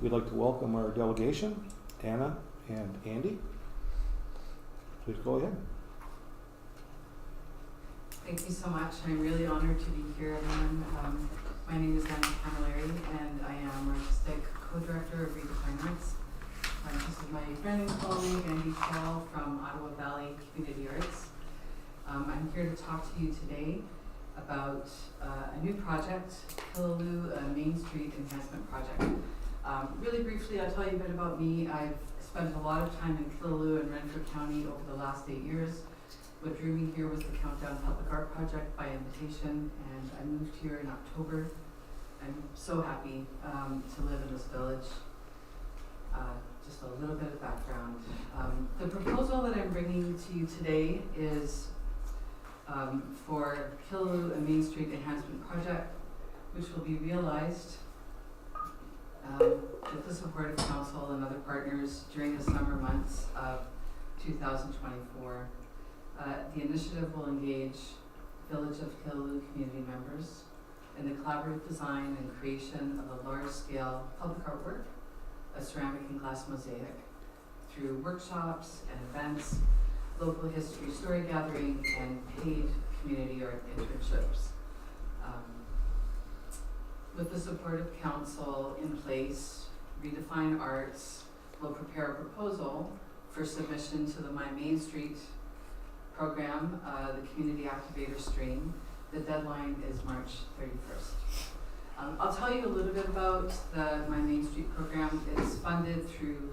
we'd like to welcome our delegation, Anna and Andy. Please go ahead. Thank you so much. I'm really honored to be here, everyone. My name is Anna Camilleri, and I am Artistic Co-Director of Redefine Arts. This is my friend and colleague, Andy Paul from Ottawa Valley Community Arts. I'm here to talk to you today about a new project, Killaloe Main Street Enhancement Project. Really briefly, I'll tell you a bit about me. I've spent a lot of time in Killaloe and Renfrew County over the last 8 years. What drew me here was the Countdown Public Art Project by invitation, and I moved here in October. I'm so happy to live in this village. Just a little bit of background. The proposal that I'm bringing to you today is for Killaloe Main Street Enhancement Project, which will be realized with the support of Council and other partners during the summer months of 2024. The initiative will engage Village of Killaloe community members in the collaborative design and creation of a large-scale public artwork, a ceramic and glass mosaic, through workshops and events, local history story gathering, and paid community art internships. With the support of Council in place, Redefine Arts will prepare a proposal for submission to the My Main Street program, the Community Activator Stream. The deadline is March 31st. I'll tell you a little bit about the My Main Street program. It's funded through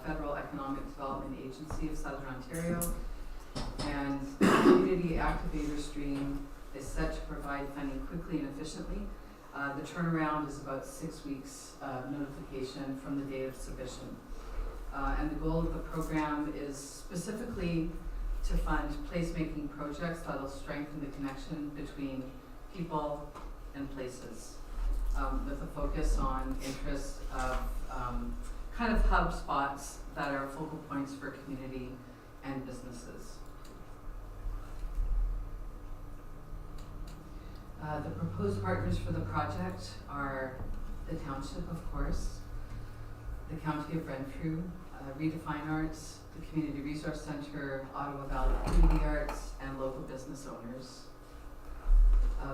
Federal Economic Development Agency of Southern Ontario, and the Community Activator Stream is set to provide funding quickly and efficiently. The turnaround is about 6 weeks notification from the date of submission. And the goal of the program is specifically to fund placemaking projects that will strengthen the connection between people and places, with a focus on interests of kind of hub spots that are focal points for community and businesses. The proposed partners for the project are the Township, of course, the County of Renfrew, Redefine Arts, the Community Resource Centre, Ottawa Valley Community Arts, and local business owners.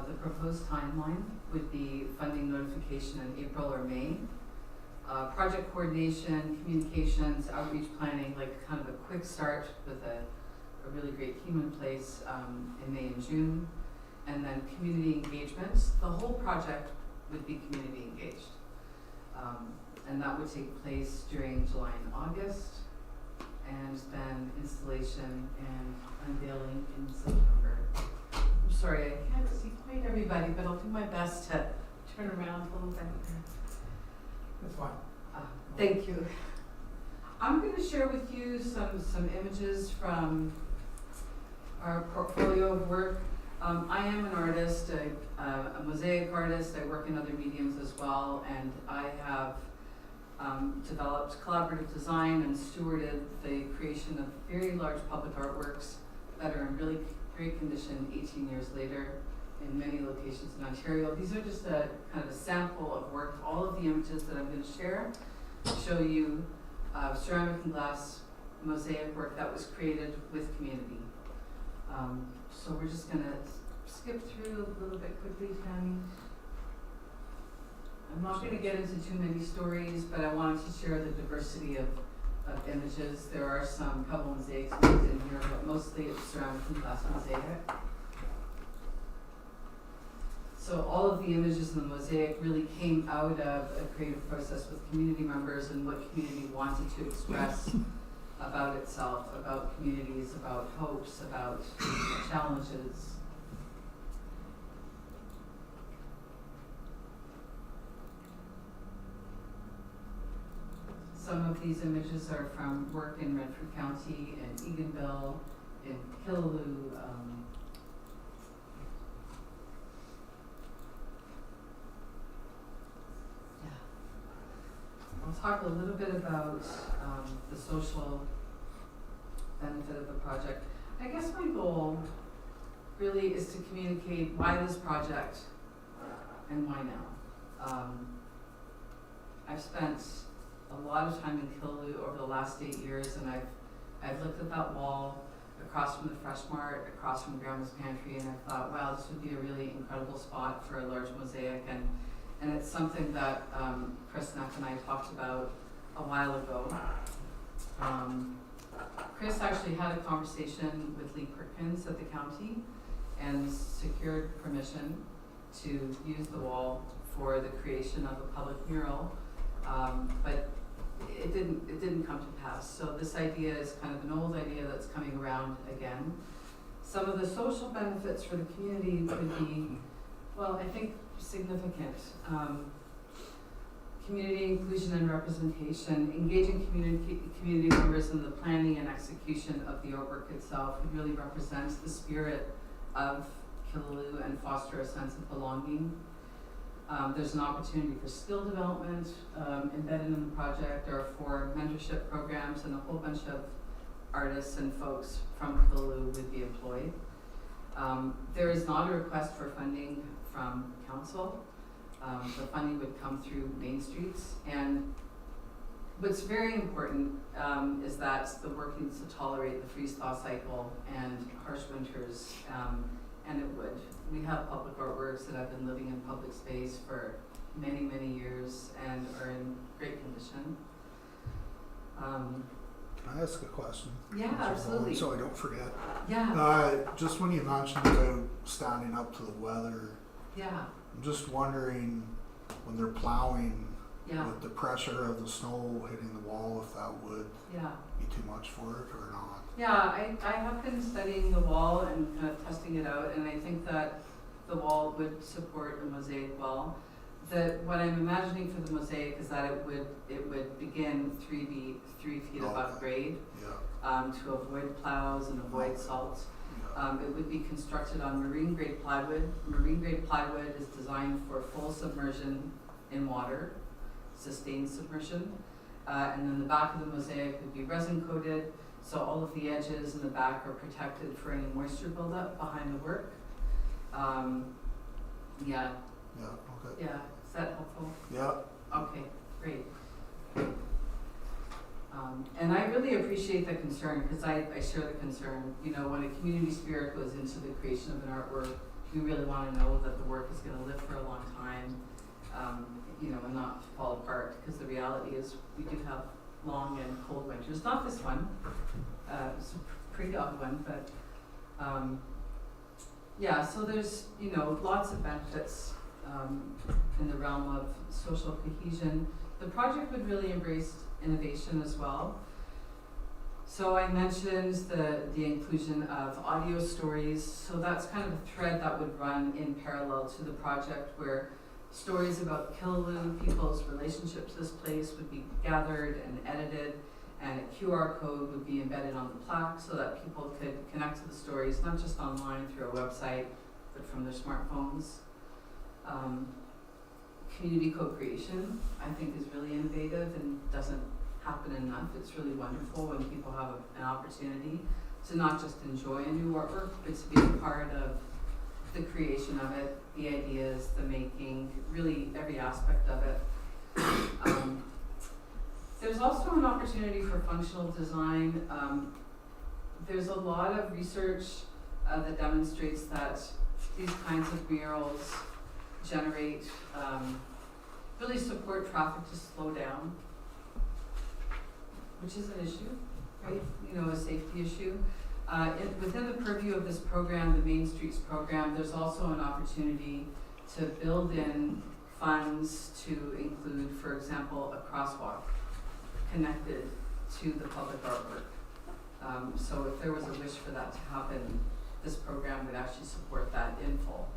The proposed timeline would be funding notification in April or May. Project coordination, communications, outreach planning, like kind of a quick start with a really great team in place in May and June. And then community engagements. The whole project would be community engaged. And that would take place during July and August, and then installation and unveiling in September. I'm sorry, I can't see quite everybody, but I'll do my best to turn around a little bit. That's fine. Thank you. I'm going to share with you some images from our portfolio of work. I am an artist, a mosaic artist. I work in other mediums as well, and I have developed collaborative design and stewarded the creation of very large public artworks that are in really great condition 18 years later in many locations in Ontario. These are just a kind of a sample of work. All of the images that I'm going to share show you ceramic and glass mosaic work that was created with community. So we're just going to skip through a little bit quickly, Tammy. I'm not going to get into too many stories, but I wanted to share the diversity of images. There are some pebble mosaics in here, but mostly it's ceramic and glass mosaic. So all of the images in the mosaic really came out of a creative process with community members and what community wanted to express about itself, about communities, about hopes, about challenges. Some of these images are from work in Renfrew County and Eganville, in Killaloe. I'll talk a little bit about the social benefit of the project. I guess my goal really is to communicate why this project and why now. I've spent a lot of time in Killaloe over the last 8 years, and I've looked at that wall across from the Fresh Mart, across from Grandma's Pantry, and I thought, wow, this would be a really incredible spot for a large mosaic, and it's something that Chris Neff and I talked about a while ago. Chris actually had a conversation with Lee Perkins at the county and secured permission to use the wall for the creation of a public mural, but it didn't come to pass. So this idea is kind of an old idea that's coming around again. Some of the social benefits for the community could be, well, I think significant. Community inclusion and representation, engaging community members in the planning and execution of the artwork itself would really represent the spirit of Killaloe and foster a sense of belonging. There's an opportunity for skill development embedded in the project, or for mentorship programs, and a whole bunch of artists and folks from Killaloe would be employed. There is not a request for funding from council. The funding would come through Main Streets, and what's very important is that the work needs to tolerate the freeze-thaw cycle and harsh winters, and it would. We have public artworks that have been living in public space for many, many years and are in great condition. Can I ask a question? Yeah, absolutely. So I don't forget. Yeah, Just when you mentioned about standing up to the weather, yeah, I'm just wondering when they're plowing yeah, with the pressure of the snow hitting the wall, if that would yeah. be too much for it or not. Yeah, I have been studying the wall and kind of testing it out, and I think that the wall would support the mosaic well. What I'm imagining for the mosaic is that it would begin 3 feet above grade, Yeah. to avoid plows and avoid salt. It would be constructed on marine grade plywood. Marine grade plywood is designed for full submersion in water, sustained submersion, and then the back of the mosaic would be resin coated, so all of the edges in the back are protected for any moisture buildup behind the work. Yeah, Yeah, okay. yeah, is that helpful? Yeah, Okay, great. And I really appreciate the concern, because I share the concern. You know, when a community spirit goes into the creation of an artwork, we really want to know that the work is going to live for a long time, you know, and not fall apart, because the reality is we do have long and cold winters. Not this one, it's a pretty odd one, but yeah, so there's, you know, lots of benefits in the realm of social cohesion. The project would really embrace innovation as well. So I mentioned the inclusion of audio stories. So that's kind of a thread that would run in parallel to the project, where stories about Killaloe, people's relationship to this place, would be gathered and edited, and a QR code would be embedded on the plaque so that people could connect to the stories, not just online through a website, but from their smartphones. Community co-creation, I think, is really innovative and doesn't happen enough. It's really wonderful when people have an opportunity to not just enjoy a new artwork, but to be a part of the creation of it, the ideas, the making, really every aspect of it. There's also an opportunity for functional design. There's a lot of research that demonstrates that these kinds of murals generate, really support traffic to slow down, which is an issue, right? You know, a safety issue. Within the purview of this program, the Main Streets program, there's also an opportunity to build in funds to include, for example, a crosswalk connected to the public artwork. So if there was a wish for that to happen, this program would actually support that in full.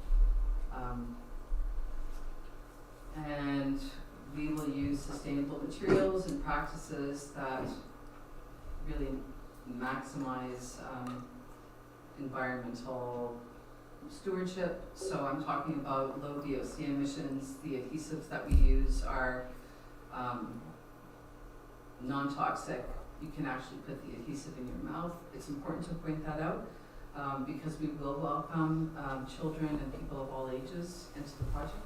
And we will use sustainable materials and practices that really maximize environmental stewardship. So I'm talking about low VOC emissions. The adhesives that we use are non-toxic. You can actually put the adhesive in your mouth. It's important to point that out because we will welcome children and people of all ages into the project.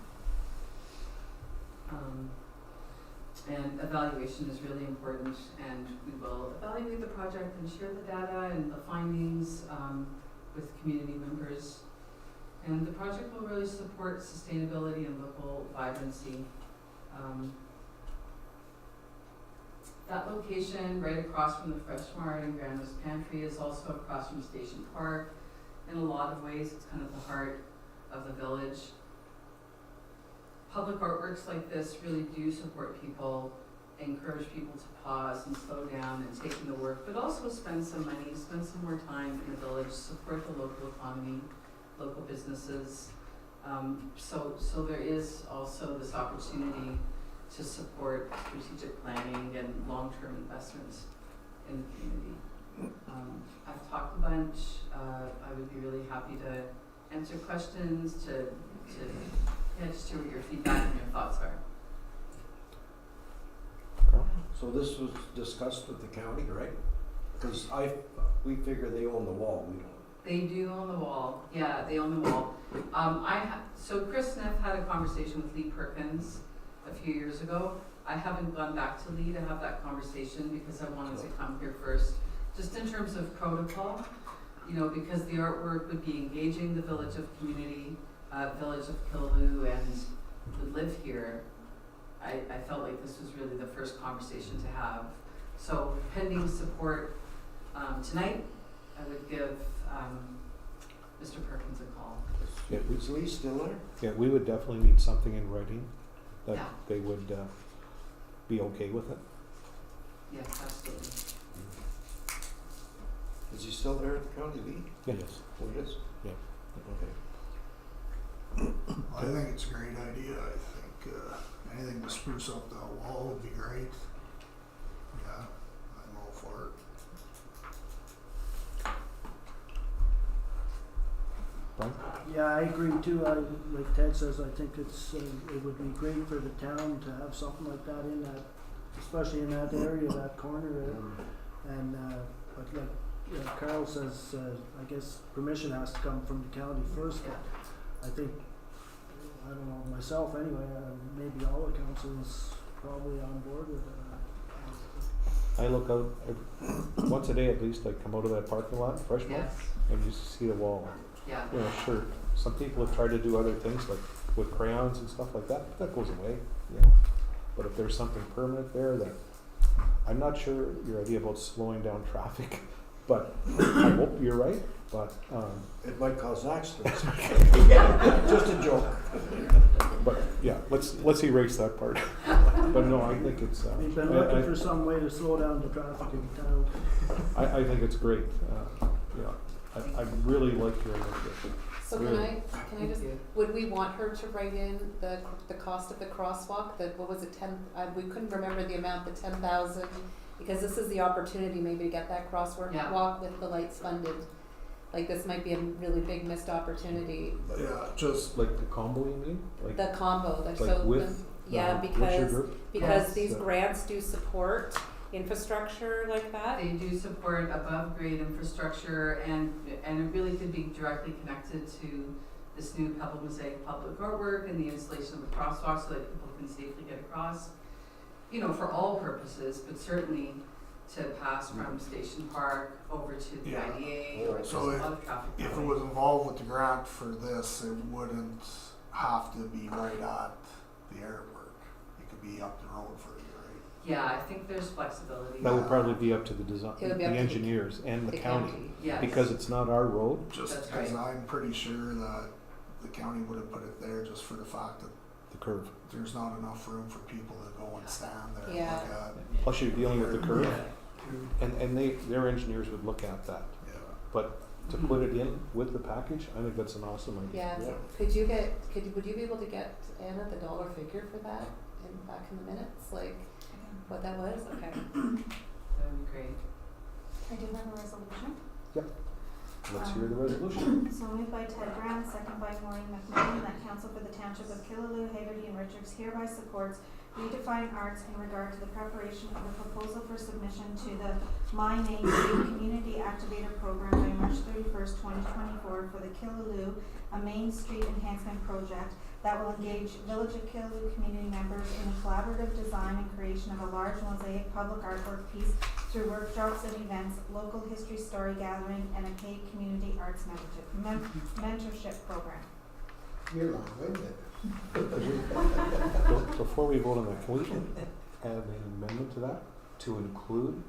And evaluation is really important, and we will evaluate the project and share the data and the findings with community members. And the project will really support sustainability and local vibrancy. That location, right across from the Fresh Mart and Grand West Pantry, is also across from Station Park. In a lot of ways, it's kind of the heart of the village. Public artworks like this really do support people, encourage people to pause and slow down and take in the work, but also spend some money, spend some more time in the village, support the local economy, local businesses. So there is also this opportunity to support strategic planning and long-term investments in the community. I've talked a bunch. I would be really happy to answer questions, just hear what your feedback and your thoughts are. Carl? So this was discussed with the county, right? Because we figure they own the wall, we don't. They do own the wall. Yeah, they own the wall. So Chris Smith had a conversation with Lee Perkins a few years ago. I haven't gone back to Lee to have that conversation because I wanted to come here first. Just in terms of protocol, because the artwork would be engaging the village of Killaloe and would live here, I felt like this was really the first conversation to have. So pending support tonight, I would give Mr. Perkins a call. Yeah, Is Lee still there? Yeah, we would definitely need something in writing that Yeah. they would be okay with it. Yes, absolutely. Is he still there at the county, Lee? Yes. Oh, he is? Yeah. Okay. I think it's a great idea. I think anything to spruce up that wall would be great. Yeah, I'm all for it. Brian? Yeah, I agree too. Like Ted says, I think it would be great for the town to have something like that in that, especially in that area, that corner there. And but like Carl says, I guess permission has to come from the county first. But I think, I don't know, myself anyway, maybe all the councils probably on board with it. I look out once a day at least. I come out of that parking lot, Fresh Mart, Yes, and you see the wall. yeah. Sure. Some people have tried to do other things like with crayons and stuff like that, but that goes away. But if there's something permanent there, that I'm not sure your idea about slowing down traffic, but I hope you're right. But It might cause accidents. Just a joke. but yeah, let's erase that part. But no, I think it's. We've been looking for some way to slow down the traffic in town. I think it's great. I really like your initiative. So Really? can I just, Thank you. would we want her to write in the cost of the crosswalk, what was it, we couldn't remember the amount, the 10,000, because this is the opportunity maybe to get that crosswalk Yeah. walk with the lights funded. Like this might be a really big missed opportunity, Yeah, just Like the combo, you mean? Like the combo, like so, with yeah, with your because group? Yes. these So- grants do support infrastructure like that. They do support above grade infrastructure and it really could be directly connected to this new Pebble Mosaic public artwork and the installation of the crosswalk so that people can safely get across. For all purposes, but certainly to pass from Station Park over to the Yeah. IDA, or there's a So lot of traffic. that if it way. was involved with the grant for this, it wouldn't have to be right at the airport. It could be up the road further, right? Yeah, I think there's flexibility. That would probably be up to the design, It would be the up to engineers and the county, Yes. because it's not our road. Just That's because right. I'm pretty sure that the county would have put it there just for the fact that The curve. there's not enough room for people to go and stand there and Yeah. look at. Plus you're dealing with the curve, and their engineers would look at that. Yeah. But to put it in with the package, I think that's an awesome idea. Yeah, Yeah. would you be able to get Anna the dollar figure for that back in the minutes, like what that was? Okay. That would be great. I do have a resolution. Let's hear the resolution. So moved by Ted Brown, second by Maureen McMillan, that council for the township of Killaloe, Haverty and Richards hereby supports Redefine Arts in regard to the preparation of a proposal for submission to the My Main Street Community Activator Program by March 31st, 2024 for the Killaloe, a Main Street Enhancement Project that will engage Village of Killaloe community members in the collaborative design and creation of a large mosaic public artwork piece through workshops and events, local history story gathering, and a paid community arts mentorship program. You're long-winded. Before we vote on that, can we add an amendment to that to include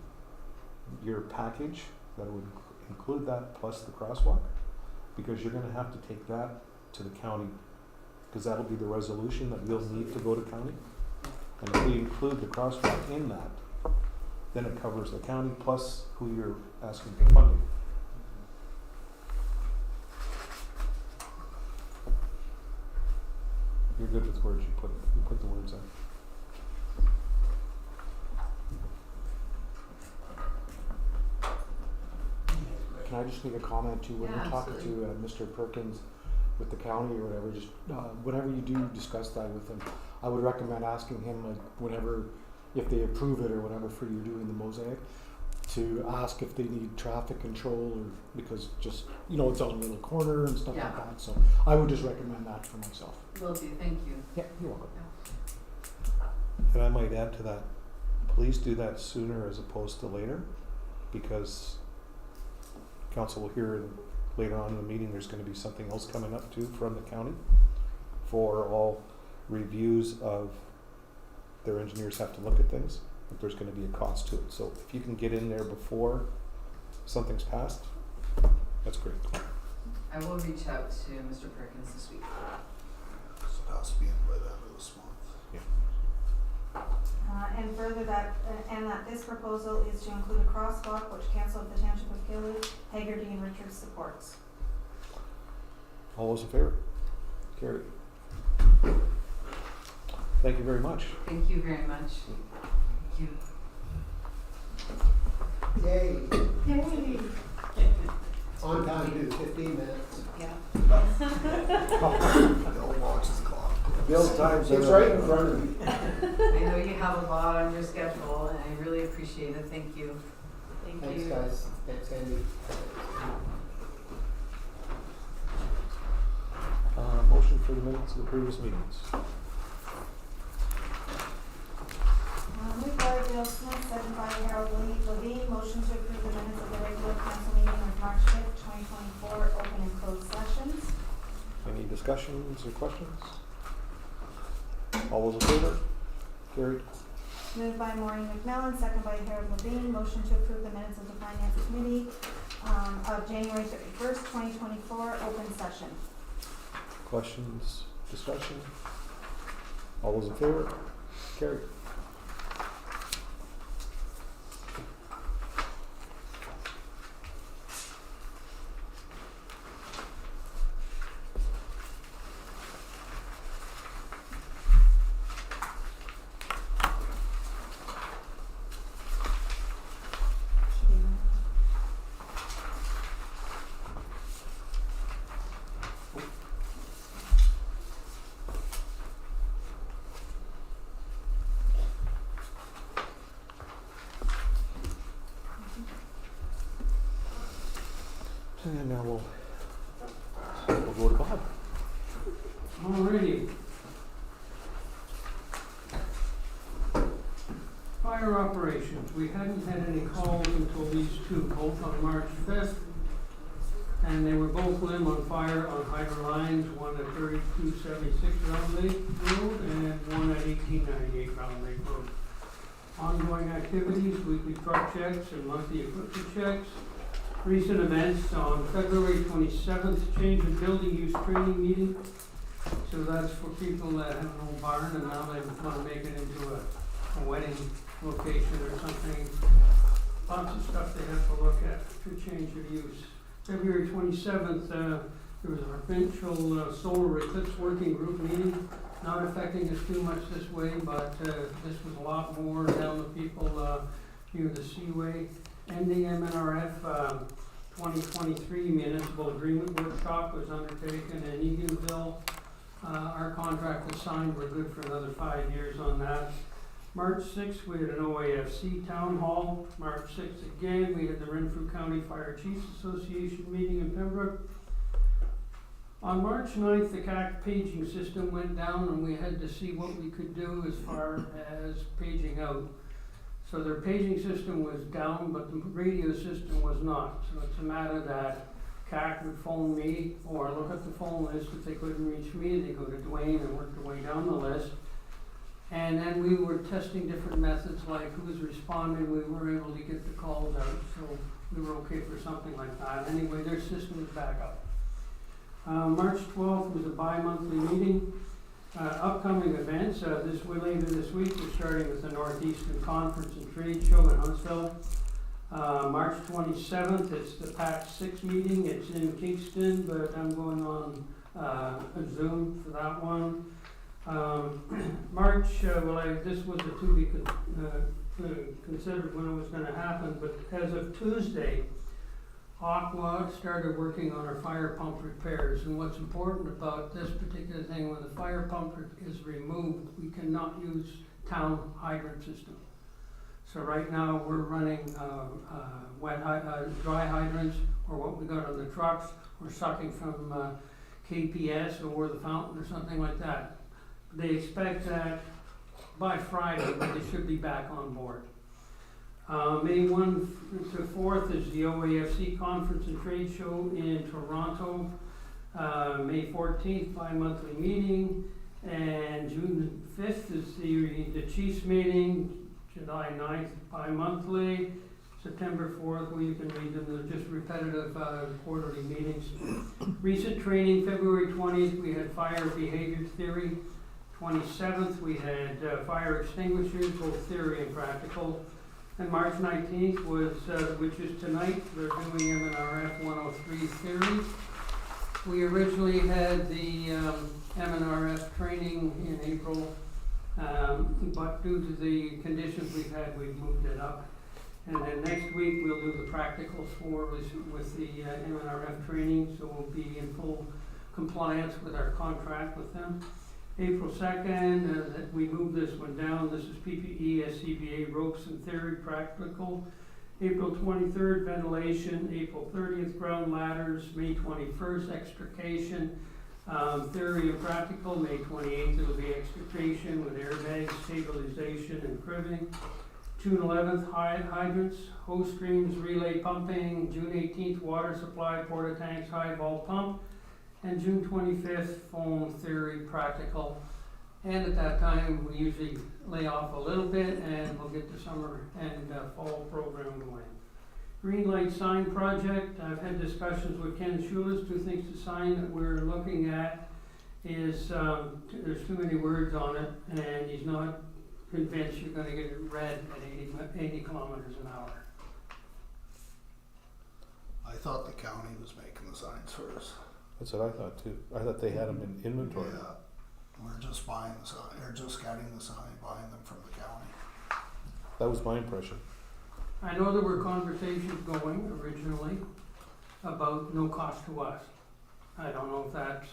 your package that would include that plus the crosswalk? Because you're gonna have to take that to the county, because that'll be the resolution that we'll need to go to county. And if we include the crosswalk in that, then it covers the county plus who you're asking for funding. You're good with words, you put the words in. Can I just make a comment too, when Yeah, you're talking absolutely. to Mr. Perkins with the county or whatever, just whenever you do discuss that with him, I would recommend asking him, like, whenever, if they approve it or whatever for you doing the mosaic, to ask if they need traffic control, or because just, you know, it's on a little corner and stuff Yeah. like that, so I would just recommend that for myself. Will do, thank you. Yeah, you're welcome. And I might add to that, please do that sooner as opposed to later, because council will hear later on in the meeting, there's gonna be something else coming up too from the county for all reviews of, their engineers have to look at things, but there's gonna be a cost to it. So if you can get in there before something's passed, that's great. I will reach out to Mr. Perkins this week. So it has to be in by the end of this month. And further that this proposal is to include a crosswalk which council of the Township of Killaloe, Hagerty and Richards supports. All those in favor? Carried. Thank you very much. Thank you very much. Thank you. Yay, Yay! on time too, 15 minutes. Yeah. Bill watches the clock. Bill times It's right in front of me. I know you have a lot on your schedule and I really appreciate it. Thank you. Thank Thanks, you. guys. Thanks, Andy. Motion for the minutes of the previous meetings. Moved by Bill Smith, second by Harold Levine, motion to approve the minutes of the regular council meeting of March 5th, 2024, open and closed sessions. Any discussions or questions? All those in favor? Carried. Moved by Maureen McMillan, second by Harold Levine, motion to approve the minutes of the Finance Committee of January 31st, 2024, open session. Questions, discussion? All those in favor? Carried. Should be nine. And now we'll go to Bob. Alrighty. Fire operations, we hadn't had any calls until these two, both on March 5th. And they were both lit on fire on hydro lines, one at 3276 Round Lake Road and one at 1898 Round Lake Road. Ongoing activities, weekly truck checks and monthly equipment checks. Recent events on February 27th, change of building use training meeting. So that's for people that have an old barn and now they want to make it into a wedding location or something. Lots of stuff they have to look at to change of use. February 27th, there was a provincial solar eclipse working group meeting. Not affecting us too much this way, but this was a lot more down the people near the Seaway. NDMNRF 2023 municipal agreement workshop was undertaken in Eganville. Our contract was signed, we're good for another 5 years on that. March 6th, we had an OAFC town hall. March 6th again, we had the Renfrew County Fire Chiefs Association meeting in Pembroke. On March 9th, the CAC paging system went down and we had to see what we could do as far as paging out. So their paging system was down, but the radio system was not. So it's a matter that CAC would phone me or look at the phone list. If they couldn't reach me, they go to Dwayne and work their way down the list. And then we were testing different methods like who's responding. We were able to get the calls out, so we were okay for something like that. Anyway, their system is back up. March 12th was a bi-monthly meeting. Upcoming events, later this week, we're starting with the Northeastern Conference and Trade Show in Huntsville. March 27th, it's the PAC 6 meeting. It's in Kingston, but I'm going on a Zoom for that one. March, this was a to be considered when it was going to happen, but as of Tuesday, Aqua started working on our fire pump repairs. And what's important about this particular thing, when the fire pump is removed, we cannot use town hydrant system. So right now we're running dry hydrants, or what we got on the trucks. We're sucking from KPS or the fountain or something like that. They expect that by Friday they should be back on board. May 1 to 4th is the OAFC Conference and Trade Show in Toronto. May 14th, bi-monthly meeting. And June 5th is the Chiefs meeting. July 9th, bi-monthly. September 4th, well, you can read them, they're just repetitive quarterly meetings. Recent training, February 20th, we had fire behavior theory. 27th, we had fire extinguishers, both theory and practical. And March 19th was, which is tonight, we're doing MNRF 103 theory. We originally had the MNRF training in April, but due to the conditions we've had, we've moved it up. And then next week, we'll do the practicals with the MNRF training, so we'll be in full compliance with our contract with them. April 2nd, that we moved this one down. This is PPE, SCBA, ropes and theory practical. April 23rd, ventilation. April 30th, ground ladders. May 21st, extrication. Theory and practical. May 28th, it'll be extrication with airbags, stabilization, and cribbing. June 11th, hydrants, hose streams, relay pumping. June 18th, water supply, porta tanks, high vol pump. And June 25th, foam theory practical. And at that time, we usually lay off a little bit and we'll get the summer and fall program going. Green light sign project, I've had discussions with Ken Schulis. 2 things to sign that we're looking at is, there's too many words on it and he's not convinced you're gonna get it read at 80 kilometers an hour. I thought the county was making the signs for us. That's what I thought too. I thought they had them in inventory. Yeah, we're just buying the sign, or just getting the sign, buying them from the county. That was my impression. I know there were conversations going originally about no cost to us. I don't know if that's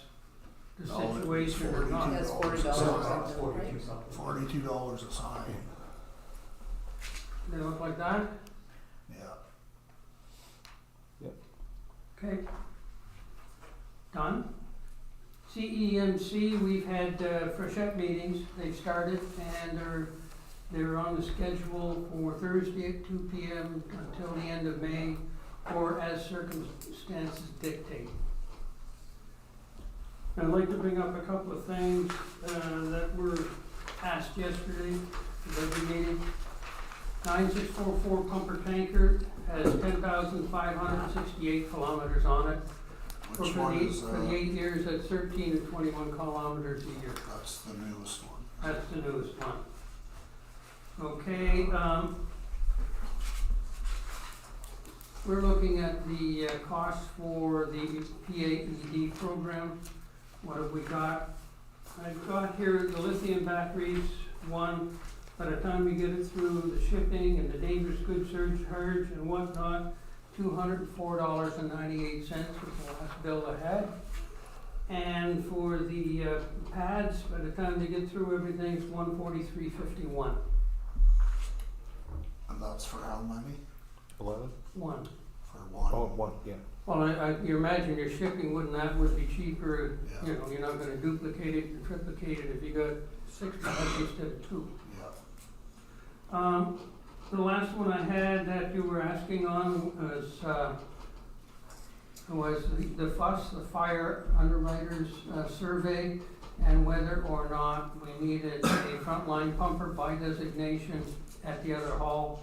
the No, situation or not. That's $40 a sign. something, right? $42 a sign, They look like that? yeah. Okay. Done. CEMC, we've had freshet meetings. They've started and they're on the schedule for Thursday at 2 p.m. until the end of May, or as circumstances dictate. I'd like to bring up a couple of things that were asked yesterday at the meeting. 9644 pumper tanker has 10,568 kilometers on it. Which For one the, is, for the 8 years, that's 13 to 21 kilometers a year. that's the newest one? That's the newest one. Okay, we're looking at the costs for the PAED program. What have we got? I've got here the lithium batteries, one. By the time we get it through the shipping and the dangerous goods surcharge and whatnot, $204.98 was the last bill I had. And for the pads, by the time they get through everything, it's $143.51. And that's for how many? 11? One. For one? Oh, 1, yeah. Well, you imagine your shipping, would be cheaper, Yeah. you know, you're not gonna duplicate it and triplicate it if you got 6 guys instead of 2. Yeah. The last one I had that you were asking on was the FUS, the Fire Underwriters Survey, and whether or not we needed a frontline pumper by designation at the other hall.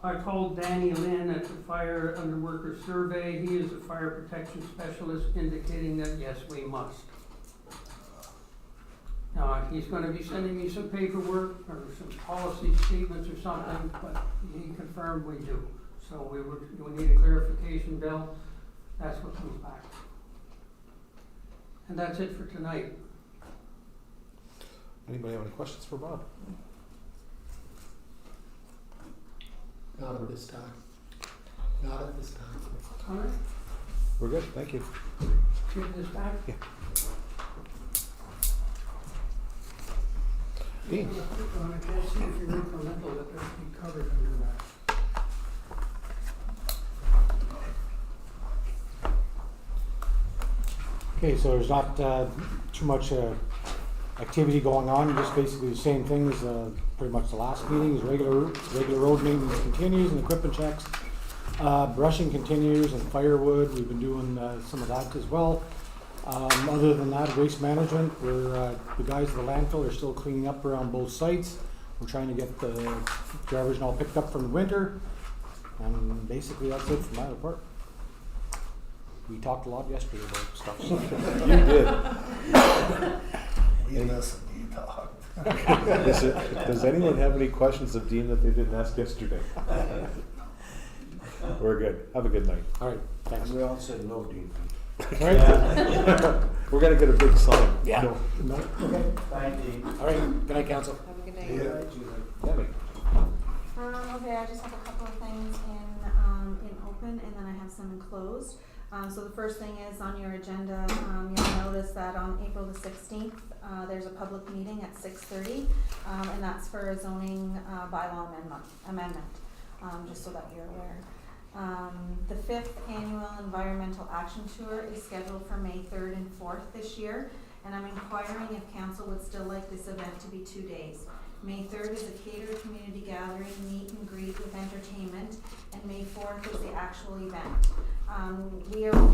I called Danny Lynn at the Fire Underworker Survey. He is a fire protection specialist, indicating that yes, we must. He's gonna be sending me some paperwork or some policy statements or something, but he confirmed we do. So we need a clarification, Bill. That's what comes back. And that's it for tonight. Anybody have any questions for Bob? Not at this time. Not at this time. All right, We're good, thank you. give this back. Yeah. Dean? I can't see if you're incremental, that there's be covered under that. Okay, so there's not too much activity going on, just basically the same thing as pretty much the last meeting, is regular road maintenance continues and equipment checks. Brushing continues and firewood, we've been doing some of that as well. Other than that, waste management, the guys at the landfill are still cleaning up around both sites. We're trying to get the garbage all picked up from the winter, and basically that's it for my report. We talked a lot yesterday about stuff. So. You did. We listen, you talk. Does anyone have any questions of Dean that they didn't ask yesterday? We're good. Have a good night. All right, thanks. And we all said no, Dean. All right. We're gonna get a big sign. Yeah. No. No. Okay. All right. Good night, council. Have a good night. Yeah. Debbie. Okay, I just have a couple of things in open and then I have some in closed. So the first thing is on your agenda, you'll notice that on April the 16th, there's a public meeting at 6:30, and that's for a zoning bylaw amendment, just so that you're aware. The 5th annual environmental action tour is scheduled for May 3rd and 4th this year, and I'm inquiring if council would still like this event to be 2 days. May 3rd is a catered community gathering, meet and greet with entertainment, and May 4th is the actual event.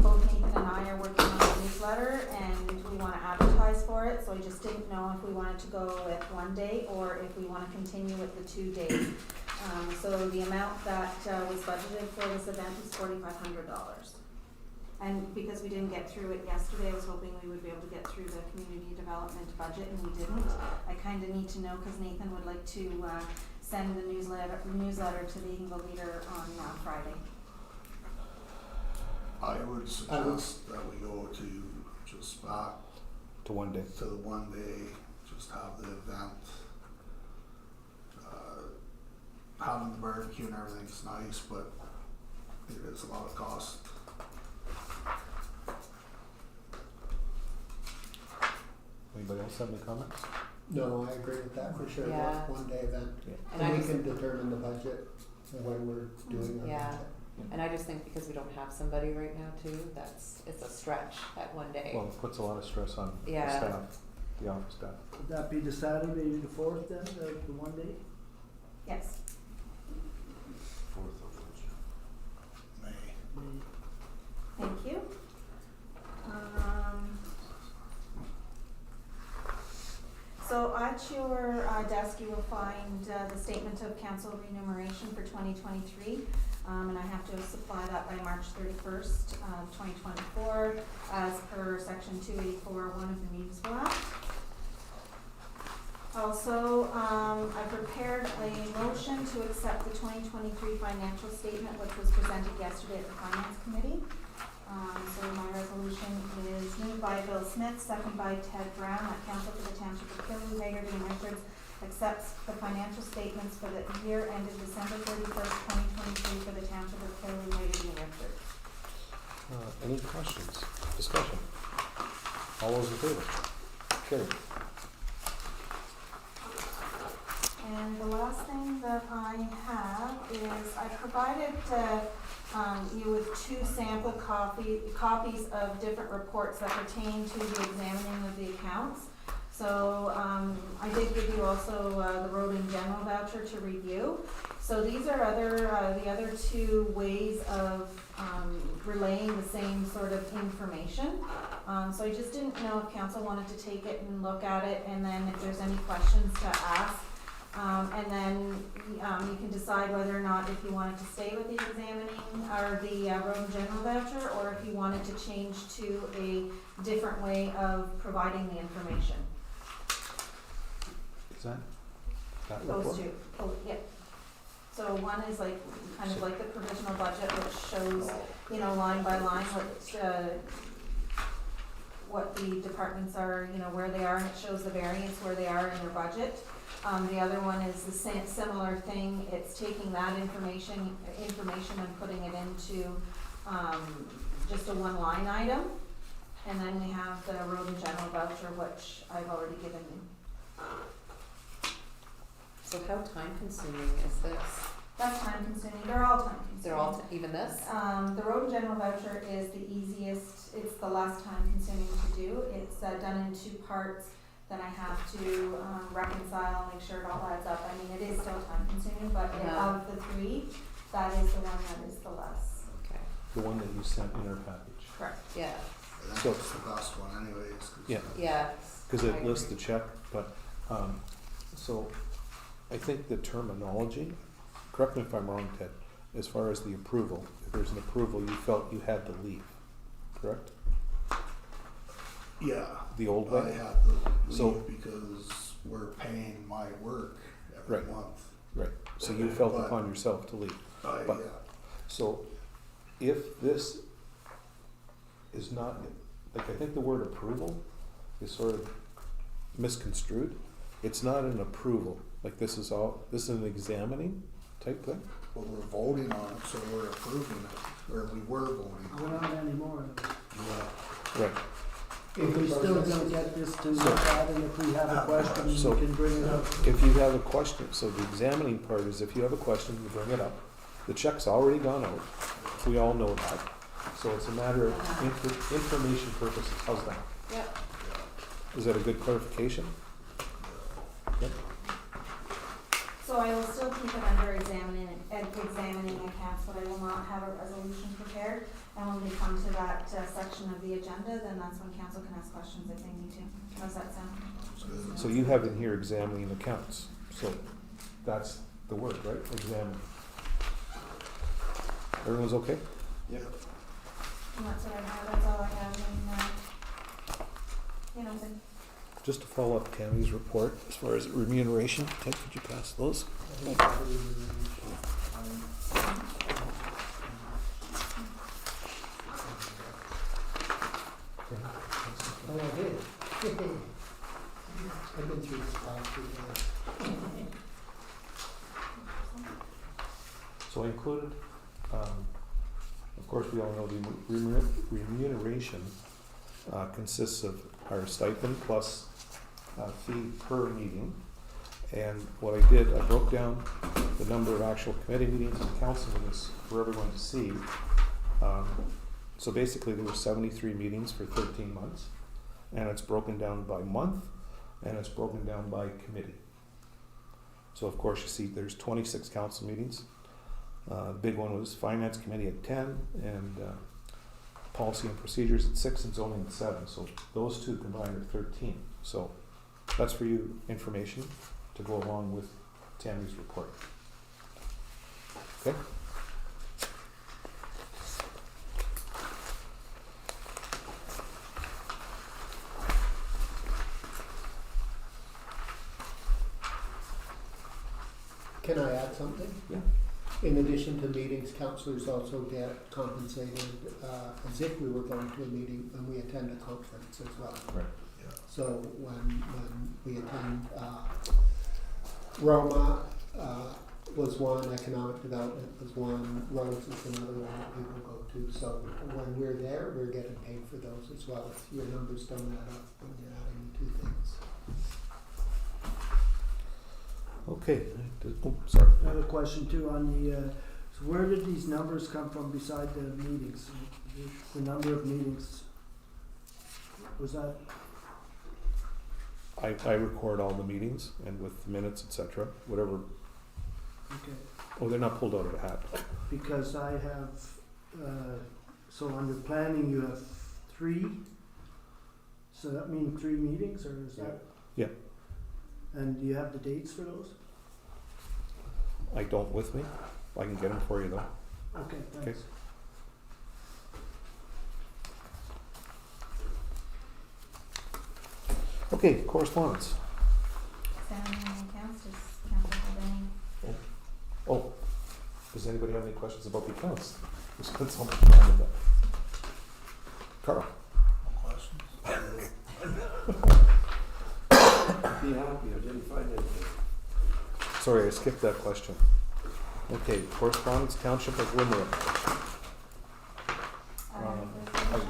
Both Nathan and I are working on a newsletter and we want to advertise for it, so I just didn't know if we wanted to go with 1 day or if we want to continue with the 2 days. So the amount that was budgeted for this event is $4,500. And because we didn't get through it yesterday, I was hoping we would be able to get through the community development budget, and we didn't. I kind of need to know because Nathan would like to send the newsletter to the Eagle Leader on Friday. I would suggest that we go to just back To 1 day. to the 1 day, just have the event. Having the barbecue and everything's nice, but it is a lot of cost. Anybody else have any comments? No, I agree with that for sure. Yeah. That's 1 day event. And And I we just, can determine the budget when we're doing our Yeah. budget. and I just think because we don't have somebody right now too, it's a stretch at 1 day. Well, it puts a lot of stress on the Yeah. staff, the office staff. Would that be the Saturday, the 4th then, the 1 day? Yes. 4th of May. Thank you. So at your desk, you will find the statement of council remuneration for 2023. And I have to supply that by March 31st, 2024, as per section 284(1) of the Municipal Act. Also, I prepared a motion to accept the 2023 financial statement, which was presented yesterday at the Finance Committee. So my resolution is moved by Bill Smith, second by Ted Brown, that council for the Township of Killarney, Hagerty and Richards accepts the financial statements for the year ended December 31st, 2023 for the Township of Killarney, Hagerty and Richards. Any questions, discussion? All those in favor? Carried. And the last thing that I have is I provided you with 2 sample copies of different reports that pertain to the examining of the accounts. So I did give you also the road in general voucher to review. So these are the other 2 ways of relaying the same sort of information. So I just didn't know if council wanted to take it and look at it, and then if there's any questions to ask. And then you can decide whether or not if you wanted to stay with the examining or the road and general voucher, or if you wanted to change to a different way of providing the information. Is that Those report? 2. Oh, yeah. So one is like, kind of like the provisional budget, which shows, you know, line by line what the departments are, you know, where they are, and it shows the variance where they are in their budget. The other one is the same, similar thing. It's taking that information and putting it into just a 1 line item. And then we have the road and general voucher, which I've already given you. So how time consuming is this? That's time consuming. They're all time consuming. They're all, even this? The road and general voucher is the easiest, it's the less time consuming to do. It's done in 2 parts that I have to reconcile, make sure it all adds up. I mean, it is still time consuming, but of the 3, that is the one that is the less. Okay, The one that you sent in our package. Correct. yeah, I think So- it's the best one anyways. 'Cause, Yeah. yeah. Because I it lists the agree. check, but, so, I think the terminology, correct me if I'm wrong, Ted, as far as the approval, if there's an approval, you felt you had to leave, correct? Yeah, The old I way? had to leave So- because we're paying my work every Right. month. Right, so you felt But- upon yourself to leave. But, But- So, if this is not, like, I think the word approval is sort of misconstrued. It's not an approval, like this is an examining type thing. well, we're voting on it, so we're approving it, or we were voting We're on not anymore. it. Right. If we're still gonna get this to look at, and if we have a question, So- we can bring it up. If you have a question, so the examining part is if you have a question, you bring it up. The check's already gone out, we all know that. So it's a matter of information purposes, how's that? Yeah. Is that a good clarification? Yep. So I will still keep it under examining accounts, but I will not have a resolution prepared. And when we come to that section of the agenda, then that's when council can ask questions if they need to. How's that sound? So you have in here examining accounts, so that's the word, right? Examine. Everyone's okay? Yep. And that's what I have, that's all I have in, Just to follow up Tammy's report, as far as remuneration, Ted, could you pass those? Oh, I did. I've been through this last week. So I included, of course, we all know the remuneration consists of our stipend plus fee per meeting. And what I did, I broke down the number of actual committee meetings and council meetings for everyone to see. So basically, there were 73 meetings for 13 months, and it's broken down by month, and it's broken down by committee. So of course, you see there's 26 council meetings. Big one was Finance Committee at 10, and Policy and Procedures at 6, and Zoning at 7. So those 2 combined are 13. So that's for you information to go along with Tammy's report. Okay? Can I add something? Yeah. In addition to meetings, councillors also get compensated as if we were going to a meeting when we attend a conference as well. Right. Yeah. So when we attend Roma was one, economic development was one, roads is another one that people go to. So when we're there, we're getting paid for those as well. If your numbers don't add up when you're adding the 2 things. Okay, oh, sorry. I have a question too on the, so where did these numbers come from beside the meetings? The number of meetings? Was that, I record all the meetings and with minutes, et cetera, whatever. okay, Oh, they're not pulled out of a hat. because I have, so under planning you have 3, so that means 3 meetings, or is that? Yeah. And do you have the dates for those? I don't with me. I can get them for you though. Okay, thanks. Okay, correspondence. Standing on accounts, does council have any? Oh, does anybody have any questions about the accounts? We spent so much time with that. Carl? No questions? Be happy, I didn't find anything. Sorry, I skipped that question. Okay, correspondence, Township of Limerick.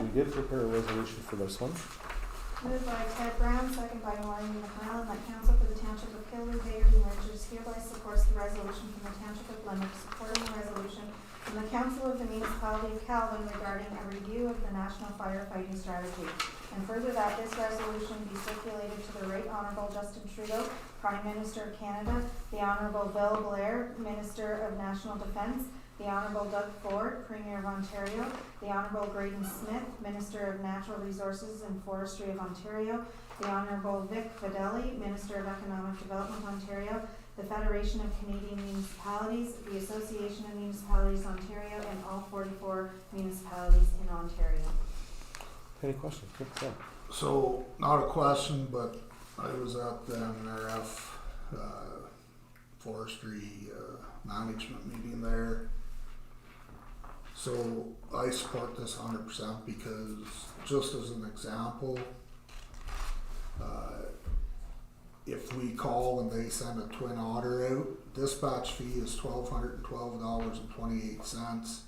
We did prepare a resolution for this one. Moved by Ted Brown, second by Maureen McMillan, that council for the Township of Killaloe, Hagerty, and Richards hereby supports the resolution from the Township of Limerick supporting the resolution from the Council of the Municipality of Calvin regarding a review of the National Firefighting Strategy. And further that this resolution be circulated to the Right Honourable Justin Trudeau, Prime Minister of Canada, the Honourable Bill Blair, Minister of National Defence, the Honourable Doug Ford, Premier of Ontario, the Honourable Graydon Smith, Minister of Natural Resources and Forestry of Ontario, the Honourable Vic Fedeli, Minister of Economic Development Ontario, the Federation of Canadian Municipalities, the Association of Municipalities Ontario, and all 44 municipalities in Ontario. Any questions? Good, yeah. So, not a question, but I was at the NRF forestry management meeting there. So I support this 100% because, just as an example, if we call and they send a twin otter out, dispatch fee is $1,212.28,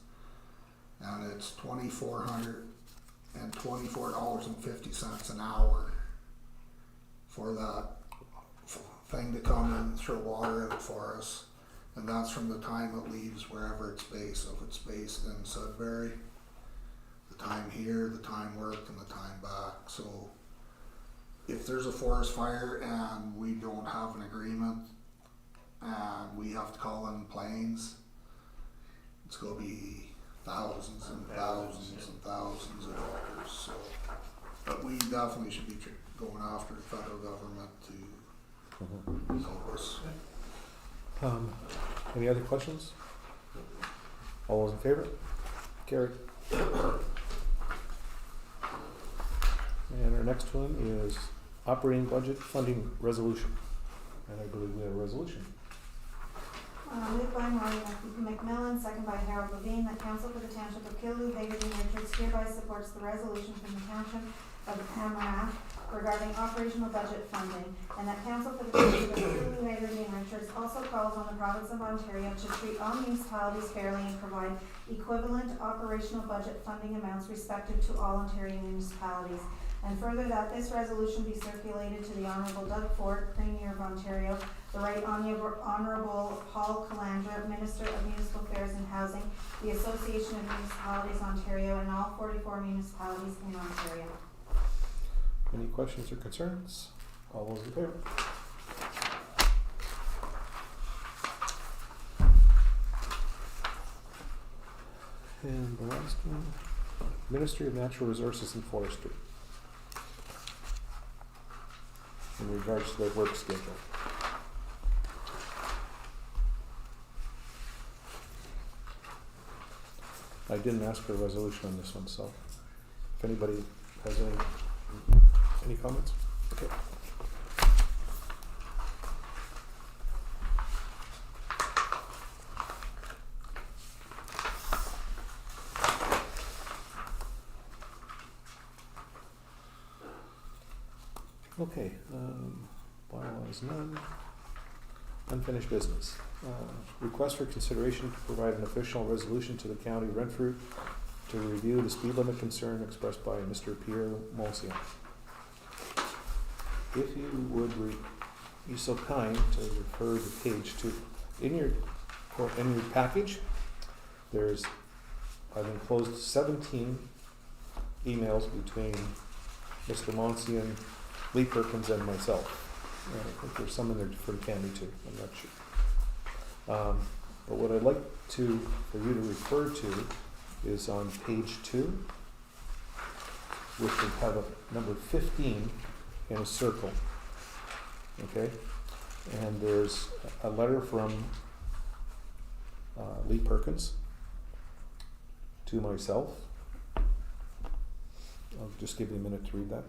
and it's $2,424.50 an hour for that thing to come and throw water out for us. And that's from the time it leaves wherever it's based. So if it's based in Sudbury, the time here, the time worked, and the time back. So if there's a forest fire and we don't have an agreement and we have to call in planes, it's going to be thousands and thousands and thousands of dollars. So, but we definitely should be going after the federal government to help us. Any other questions? All those in favor? Carried. And our next one is operating budget funding resolution. And I believe we have a resolution. Moved by Maureen McMillan, second by Harold Levine, that council for the Township of Killaloe, Hagerty, and Richards hereby supports the resolution from the Township of Hamarath regarding operational budget funding, and that council for the Township of Killaloe, Hagerty, and Richards also calls on the province of Ontario to treat all municipalities fairly and provide equivalent operational budget funding amounts respective to all Ontario municipalities. And further that this resolution be circulated to the Honourable Doug Ford, Premier of Ontario, the Right Honourable Paul Calandra, Minister of Municipal Affairs and Housing, the Association of Municipalities Ontario, and all 44 municipalities in Ontario. Any questions or concerns? All those in favor? And the last one, Ministry of Natural Resources and Forestry. In regards to their work schedule. I didn't ask for a resolution on this one, so if anybody has any comments? Okay. Okay, bylaws none. Unfinished business. Request for consideration to provide an official resolution to the County of Renfrew to review the speed limit concern expressed by Mr. Pierre Monsier. If you would be so kind to refer to page 2. In your package, I've enclosed 17 emails between Mr. Monsian, Lee Perkins, and myself. I think there's some in there for Candy too, I'm not sure. But what I'd like for you to refer to is on page 2, which would have a number 15 in a circle. Okay? And there's a letter from Lee Perkins to myself. I'll just give you a minute to read that.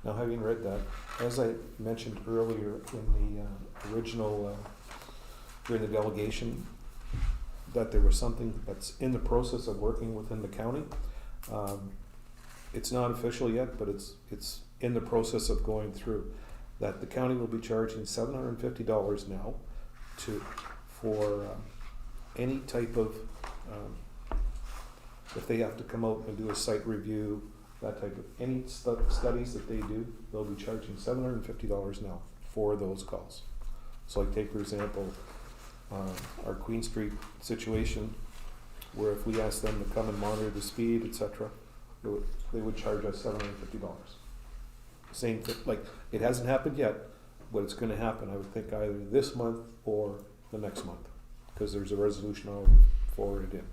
Now, having read that, as I mentioned earlier in the original, during the delegation, that there was something that's in the process of working within the county. It's not official yet, but it's in the process of going through. That the county will be charging $750 now for any type of, if they have to come out and do a site review, that type of, any studies that they do, they'll be charging $750 now for those calls. So like take for example, our Queen Street situation, where if we ask them to come and monitor the speed, etc., they would charge us $750. Same thing, like it hasn't happened yet, but it's gonna happen, I would think either this month or the next month, because there's a resolution already forwarded in.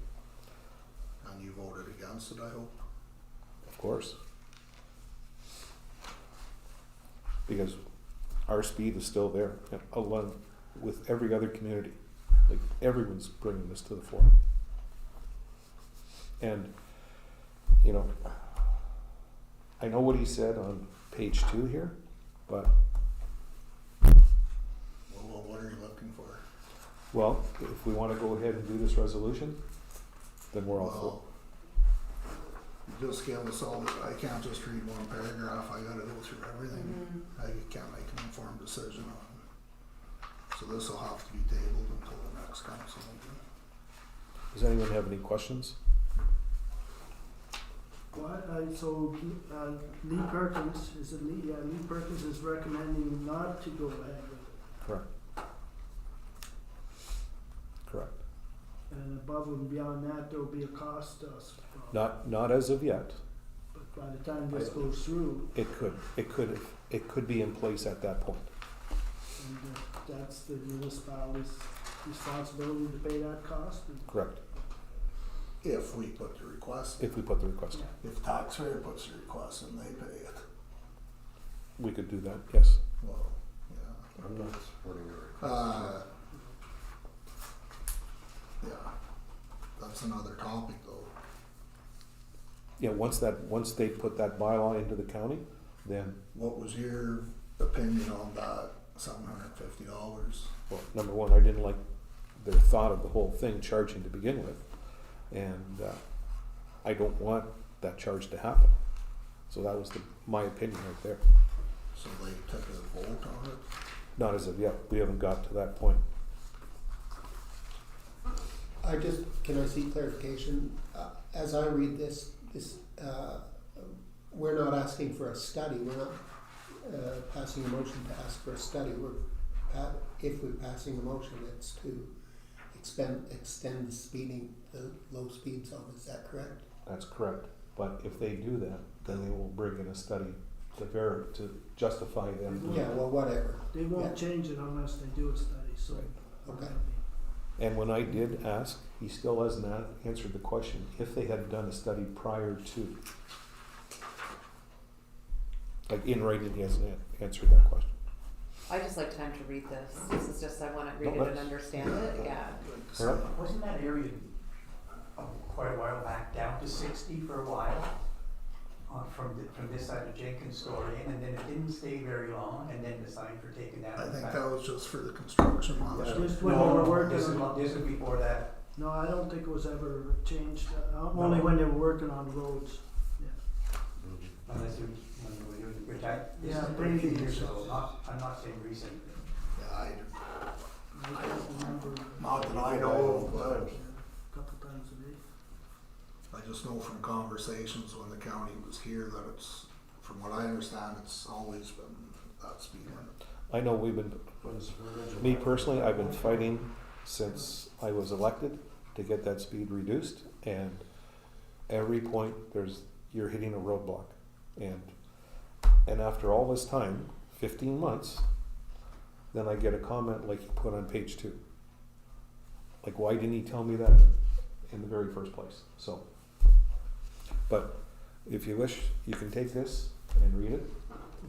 And you voted against it, I hope? Of course. Because our speed is still there, along with every other community. Like everyone's bringing this to the fore. And, you know, I know what he said on page 2 here, but Well, what are you looking for? well, if we want to go ahead and do this resolution, then we're all for Well, you just give us all, I can't just read one paragraph, I gotta go through everything. I can't make an informed decision on it. So this will have to be tabled until the next council meeting. Does anyone have any questions? Lee Perkins, is it Lee? Yeah, Lee Perkins is recommending not to go ahead with it. Correct. Correct. And above and beyond that, there'll be a cost to us. Not as of yet. But by the time this goes through, It could be in place at that point. and that's the municipality's responsibility to pay that cost. Correct. If we put the request, in. If we put the request in. If taxpayer puts the request in, they pay it. We could do that, yes. Well, yeah. I'm not supporting the request. Yeah, that's another topic though. Yeah, once they put that bylaw into the county, then, What was your opinion on that $750? well, number one, I didn't like their thought of the whole thing charging to begin with. And I don't want that charge to happen. So that was my opinion right there. So they took a vote on it? Not as of yet, we haven't got to that point. Can I see clarification? As I read this, we're not asking for a study, we're not passing a motion to ask for a study. If we're passing a motion, it's to extend the low speed zone, is that correct? That's correct. But if they do that, then they will bring in a study to justify them. Yeah, well, whatever. They won't Yeah. change it unless they do a study, so. Okay. And when I did ask, he still hasn't answered the question, if they had done a study prior to. Like in writing, he hasn't answered that question. I just like time to read this. This is just, I wanna read No, it and that's- understand it, yeah. Correct. Wasn't that area quite a while back down to 60 for a while from this side of Jenkins store in, and then it didn't stay very long, and then the signs were taken down. I think that was just for the construction last year. Just when they were working This on, is before that. no, I don't think it was ever changed, only when they were working on roads. Unless you, when you were doing the bridge, this Yeah, is pretty few maybe. years ago, I'm not saying recent. Yeah, I can't remember, not that I know, but a couple times a day. I just know from conversations when the county was here that it's, from what I understand, it's always been that speed limit. I know we've been, me personally, I've been fighting since I was elected to get that speed reduced, and every point you're hitting a roadblock. And after all this time, 15 months, then I get a comment like he put on page 2. Like, why didn't he tell me that in the very first place? So, but if you wish, you can take this and read it,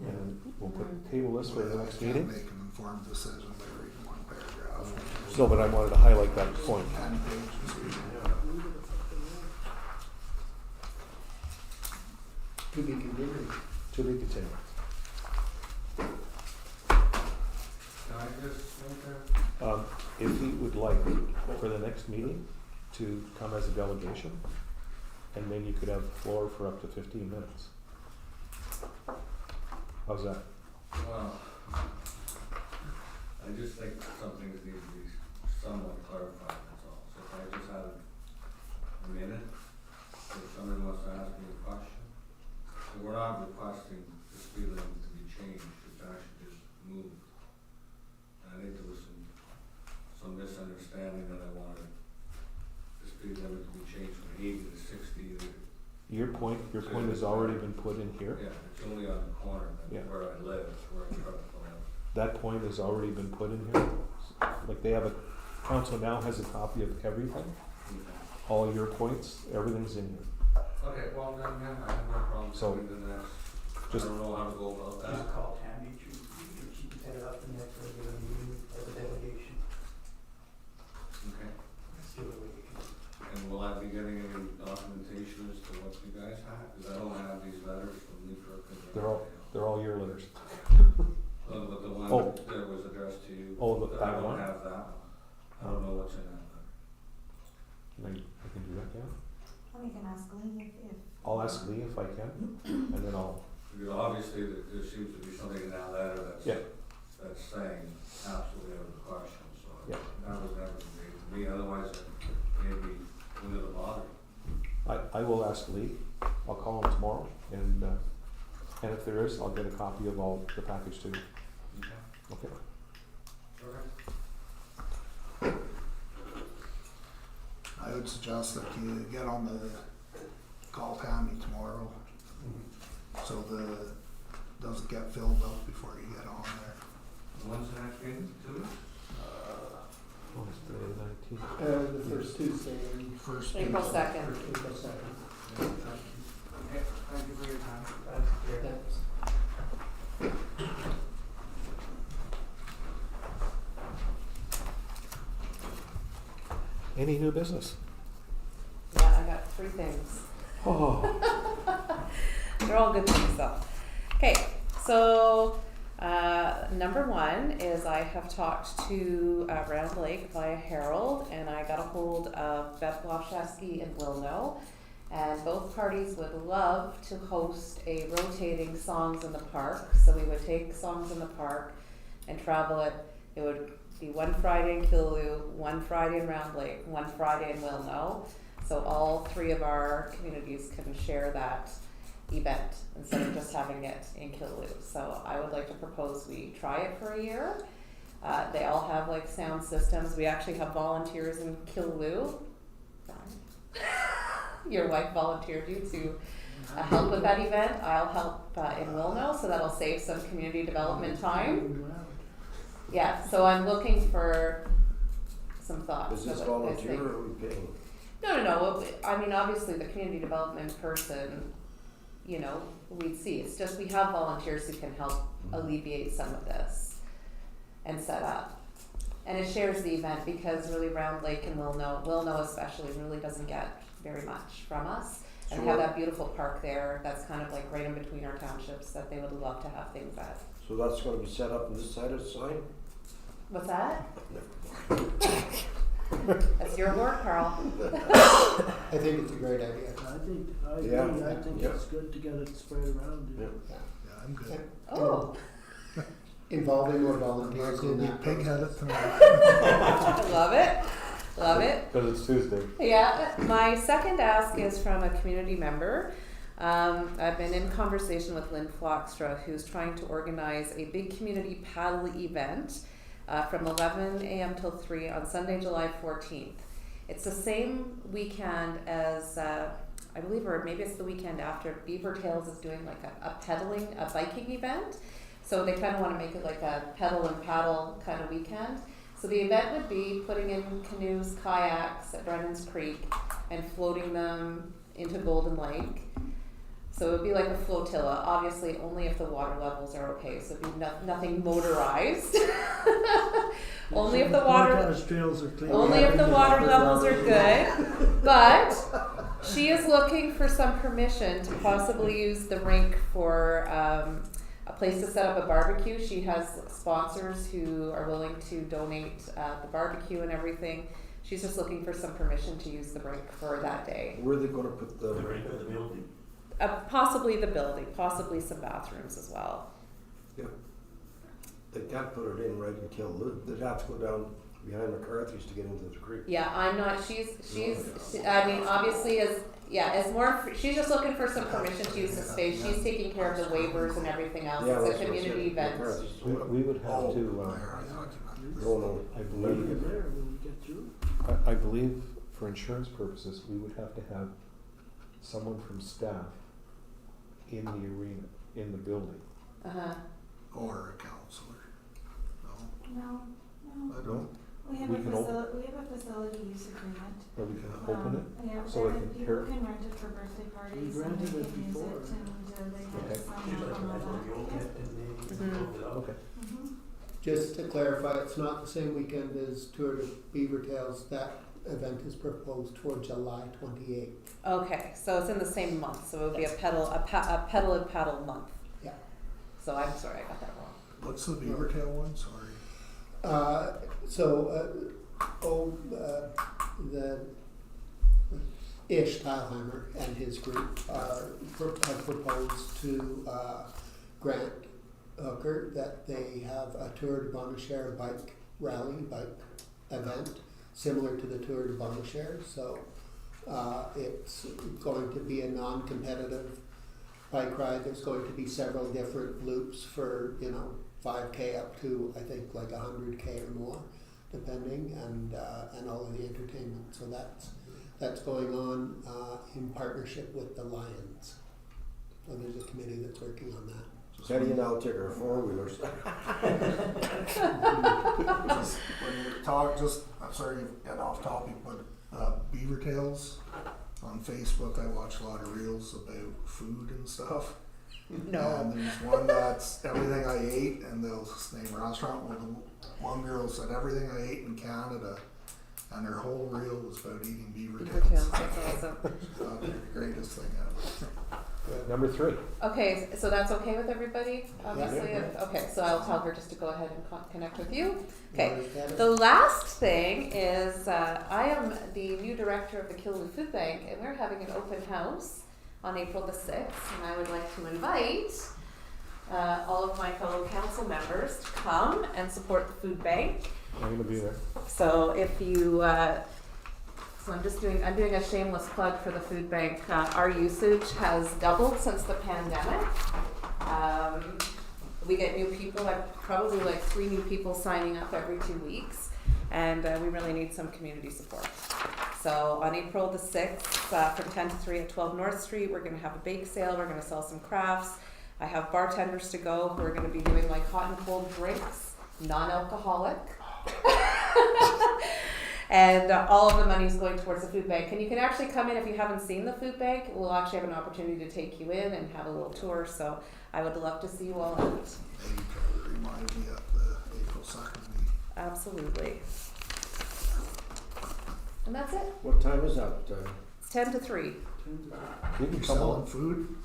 and we'll table this for the next meeting. I can't make an informed decision by reading one paragraph. No, but I wanted to highlight that point. 10 pages. To be continued. To be continued. If he would like for the next meeting to come as a delegation, and then you could have the floor for up to 15 minutes. How's that? Well, I just think something that needs to be somewhat clarified, that's all. So if I just had a minute, if somebody wants to ask me a question, so we're not requesting the speed limit to be changed, it's actually just moved. And I think there was some misunderstanding that I wanted the speed limit to be changed from 80 to 60. Your point has already been put in here. Yeah, it's only on the corner, Yeah. where I live, where I try to pull out. That point has already been put in here. Like council now has a copy of everything, all your points, everything's in here. Okay, well, then, yeah, I have no problem So, doing the next, I just- don't know how to go about that. Just call Tammy, she can set it up the next regular meeting as a delegation. Okay, Let's do it. and will I be getting any documentation as to what you guys have? Cause I don't have these letters from Leafrick and. They're all your letters. But the one Oh. that was addressed to you. Oh, I that don't one? have that one. I don't know what's in that letter. I can do that, yeah. Well, we can ask Lee if. I'll ask Lee if I can, and then I'll, Because obviously there seems to be something in that letter Yeah. that's saying absolutely out of the question, so Yeah. that was never conveyed to me, otherwise it maybe wouldn't have bothered. I will ask Lee. I'll call him tomorrow, and if there is, I'll get a copy of all the package too. Okay. Okay. Okay. I would suggest that you get on call Tammy tomorrow, so doesn't get filled up before you get on there. When's the next meeting? 2 weeks? What is today, 19th? The first Tuesday in First April Tuesday. 2nd. April 2nd. Okay, thank you for your time. Thanks. Any new business? Yeah, I got 3 things. Oh, They're all good things though. Okay, so number 1 is I have talked to Round Lake via Herald, and I got a hold of Beth Wachowski and Will Know, and both parties would love to host a rotating Songs in the Park. So we would take Songs in the Park and travel it. It would be one Friday in Killaloe, one Friday in Round Lake, one Friday in Will Know. So all 3 of our communities can share that event instead of just having it in Killaloe. So I would like to propose we try it for a year. They all have like sound systems. We actually have volunteers in Killaloe. Your wife volunteered you to help with that event. I'll help in Wilno, so that'll save some community development time. Yeah, so I'm looking for some thoughts. Is this of what you guys volunteer think. or are we paying? No. I mean, obviously, the community development person, you know, we'd see. It's just we have volunteers who can help alleviate some of this and set up. And it shares the event because really Round Lake and Will Know especially really doesn't get very much from us. and have that beautiful park there. That's kind of like right in between our townships that they would love to have things at. So that's gonna be set up on this side of the sign? What's that? That's your work, Carl. I think it's a great idea. I agree, Yeah. I think Yeah. it's good to get it spread around. Yeah. Yeah, I'm good. Oh, Involving more volunteers We'll in be that. pig-headed tonight. I love it. Love it. Because it's Tuesday. Yeah, my second ask is from a community member. I've been in conversation with Lynn Flockstra, who's trying to organize a big community paddle event from 11 a.m. till 3 on Sunday, July 14th. It's the same weekend as, I believe, or maybe it's the weekend after, Beaver Tails is doing like a biking event. So they kind of want to make it like a pedal and paddle kind of weekend. So the event would be putting in canoes, kayaks at Brennan's Creek and floating them into Golden Lake. So it would be like a flotilla, obviously only if the water levels are okay. So it'd be nothing motorized. Only if the water Trails are clear. only if the water levels are good. But she is looking for some permission to possibly use the rink for a place to set up a barbecue. She has sponsors who are willing to donate the barbecue and everything. She's just looking for some permission to use the rink for that day. Where are they gonna put the? Possibly the building, possibly some bathrooms as well. They can't put it in right until, they'd have to go down behind McCarthy's to get into the creek. Yeah, I'm not, I mean, obviously she's just looking for some permission to use the space. She's taking care of the waivers and everything else. Yeah, It's that's a what I community said, event. McCarthy's. We would have Oh, to, there, I thought you meant. No, I When you're believe, there, when you get through. I believe for insurance purposes, we would have to have someone from staff in the arena, in the building. Uh-huh. Or a counselor. No, I don't. we have We a can open- facility use agreement. Or we can open it. Yeah, So it and can people hear- can rent it for birthday parties We've and they rented can it use before. it and they have Okay. some on all that. Okay. Mhm. Just to clarify, it's not the same weekend as Tour de Beaver Tails. That event is proposed for July 28th. Okay, so it's in the same month, so it would be a pedal and paddle month. Yeah. So I'm sorry, I got that wrong. What's the beaver tail one? Sorry. The Ish Teilheimer and his group have proposed to Grant Hooker that they have a Tour de Bonachère bike event similar to the Tour de Bonachère. So it's going to be a non-competitive bike ride. There's going to be several different loops for 5K up to I think like 100K or more, depending, and all of the entertainment. So that's going on in partnership with the Lions. So there's a committee that's working on that. Teddy and I'll take our four-wheelers. Just when you talk, I'm sorry to get off topic, but Beaver Tails on Facebook, I watch a lot of reels about food and stuff. No. And there's one that's everything I ate, and they'll name a restaurant. Well, the one girl said everything I ate in Canada, and her whole reel was about eating beaver Beaver tails. tails, that's awesome. Thought they were the greatest thing ever. Number 3. Okay, so that's okay with everybody, obviously? Yeah. Okay, so I'll tell her just to go ahead and connect with you. Okay, Wanna look at it? the last thing is I am the new director of the Killaloe Food Bank, and we're having an open house on April the 6th, and I would like to invite all of my fellow council members to come and support the food bank. I'm going to be there. So if you, so I'm doing a shameless plug for the food bank. Our usage has doubled since the pandemic. We get new people, probably like 3 new people signing up every 2 weeks, and we really need some community support. So on April the 6th, from 10 to 3 at 12 North Street, we're gonna have a bake sale, we're gonna sell some crafts. I have bartenders to go who are gonna be doing like hot and cold drinks, non-alcoholic. And all of the money is going towards the food bank. And you can actually come in if you haven't seen the food bank. We'll actually have an opportunity to take you in and have a little tour. So I would love to see you all out. Maybe to remind me of the April 2nd meeting. Absolutely. And that's it. What time is that? It's 10 to 3. You can You come selling on. food?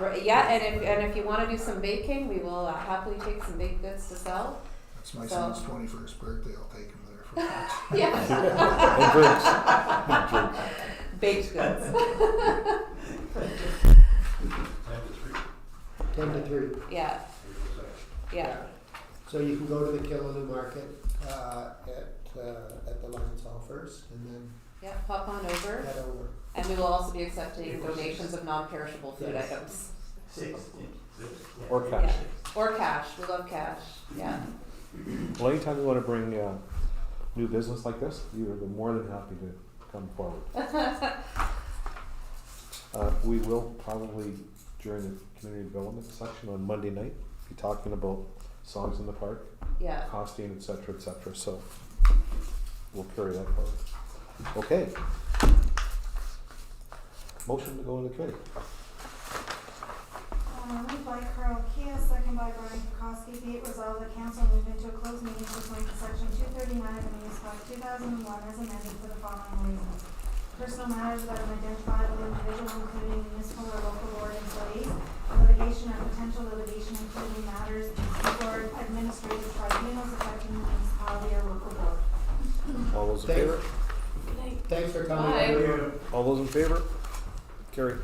Right, yeah, and if you want to do some baking, we will happily take some baked goods to sell. It's my So- son's 21st birthday, I'll take him there for lunch. Yeah. And drinks. Baked goods. 10 to 3. Yeah. Yeah. So you can go to the Killaloe Market at the Lions Hall first, and then Yeah, pop on over. head over. And we will also be accepting donations of non-perishable food Yes. items. 6. Or cash. Or cash. We love cash. Yeah. Well, anytime you wanna bring, new business like this, you are more than happy to come forward. We will probably, during the community development section on Monday night, be talking about songs in the park, Yeah. costing, et cetera, so we'll carry that forward. Okay. Motion to go into committee. Moved by Carl Kia, second by Brian Kukowski, be it resolved that council move into a closed meeting pursuant to section 239 of the Municipal Act 2001 as amended for the following reasons. Personal matters about an identifiable individual, including municipal or local board employees, litigation or potential litigation, including matters before administrative tribunals affecting the municipality or local board. All those in Thanks. favor? Thanks for coming. Bye. everyone. All those in favor? Carry.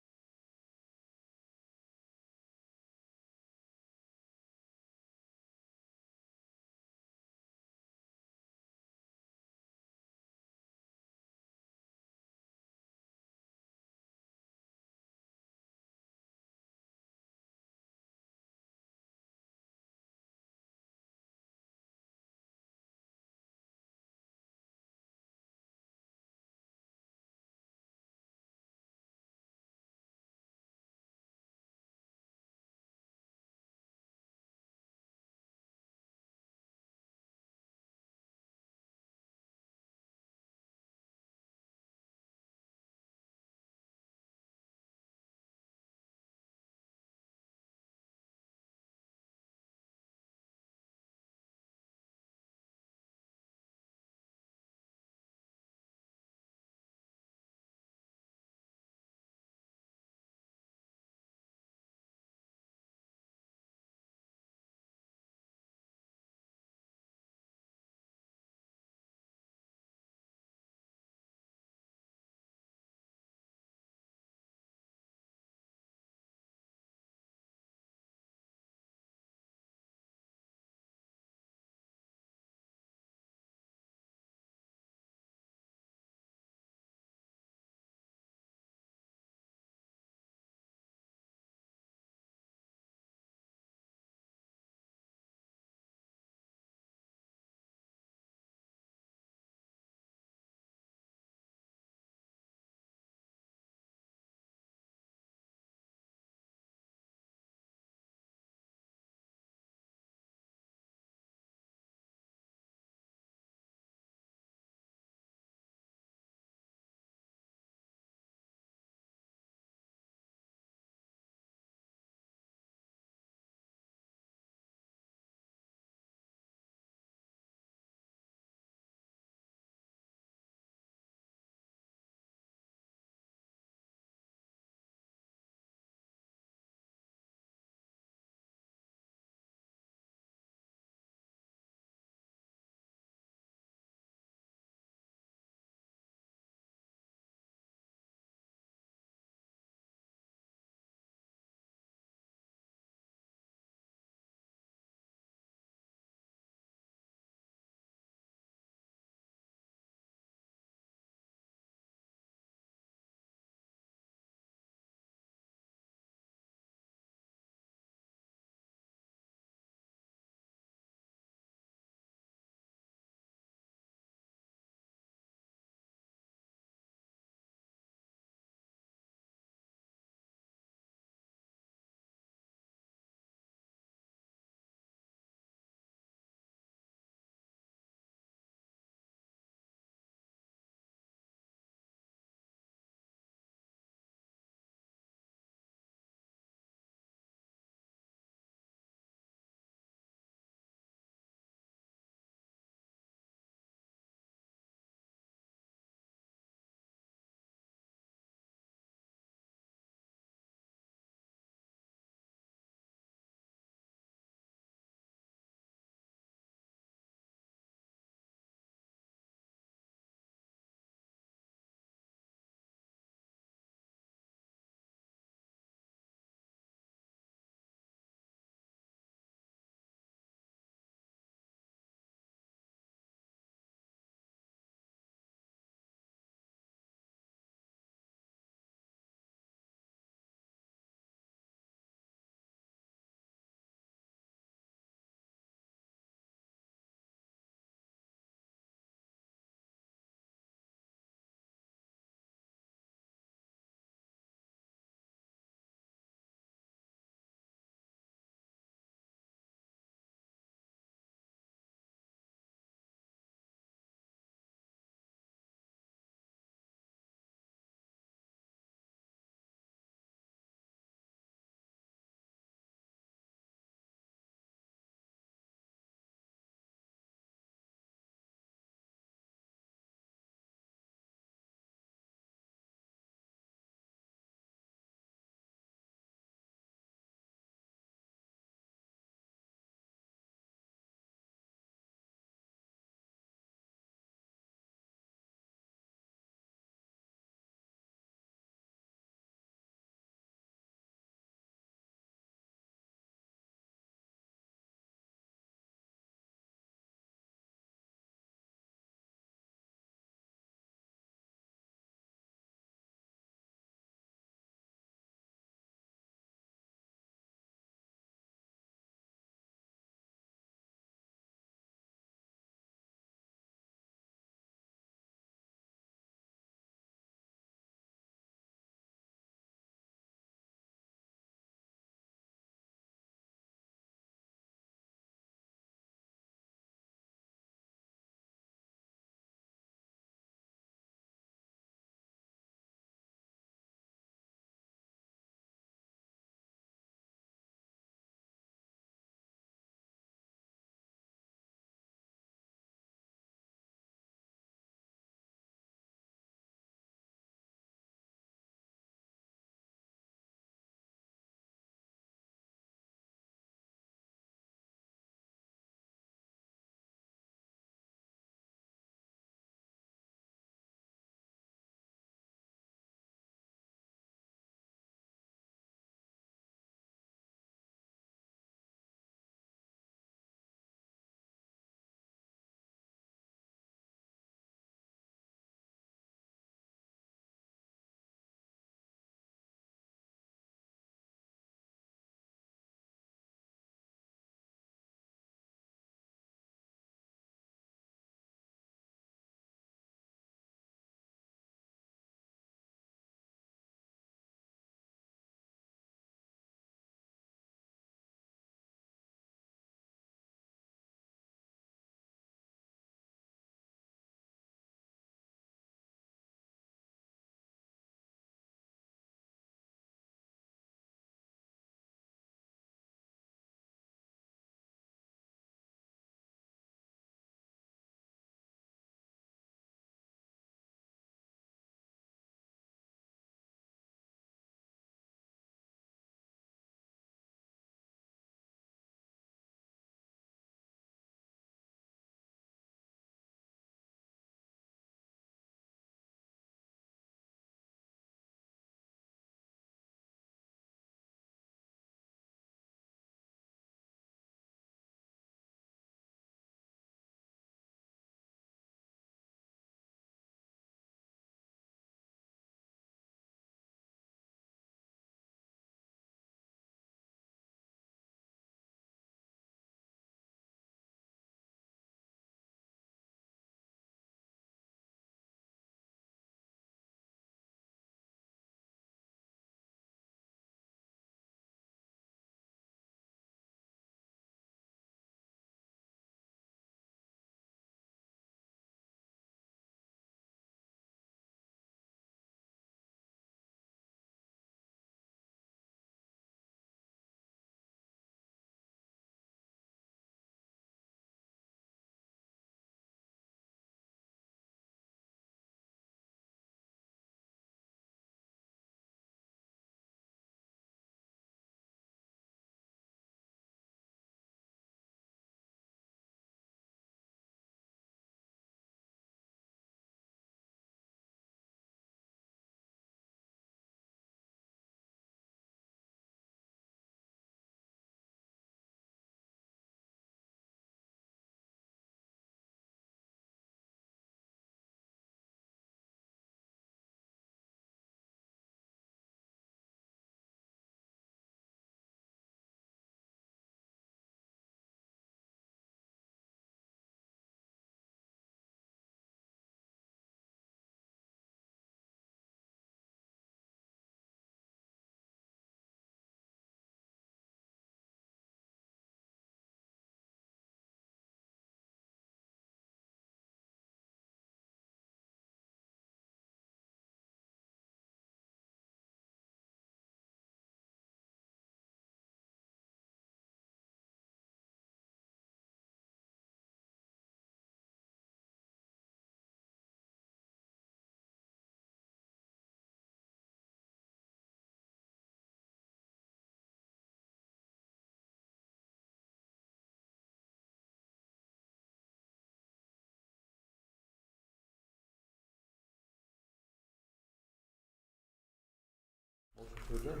to adjourn.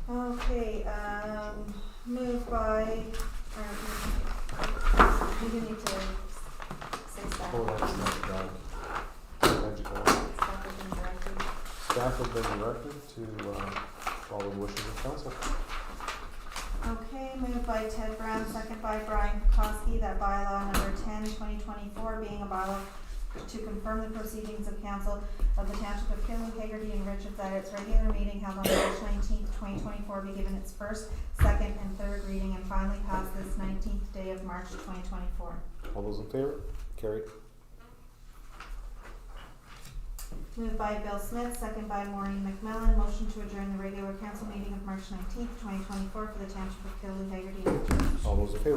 Okay, moved by, or, we do need to say staff. Oh, that's not, magical. Staff has been directed. Staff have been directed to, follow the wishes of council. Okay, moved by Ted Brown, second by Brian Kokoski, that bylaw number 10, 2024, being a bylaw to confirm the proceedings of council of the Township of Killu, Hagerty, and Richards at its regular meeting held on March 19th, 2024, be given its first, second, and third reading, and finally pass this 19th day of March 2024. All those in favor? Carried. Moved by Bill Smith, second by Maureen McMillan, motion to adjourn the regular council meeting of March 19th, 2024 for the Township of Killu, Hagerty, and Richards. All those in favor?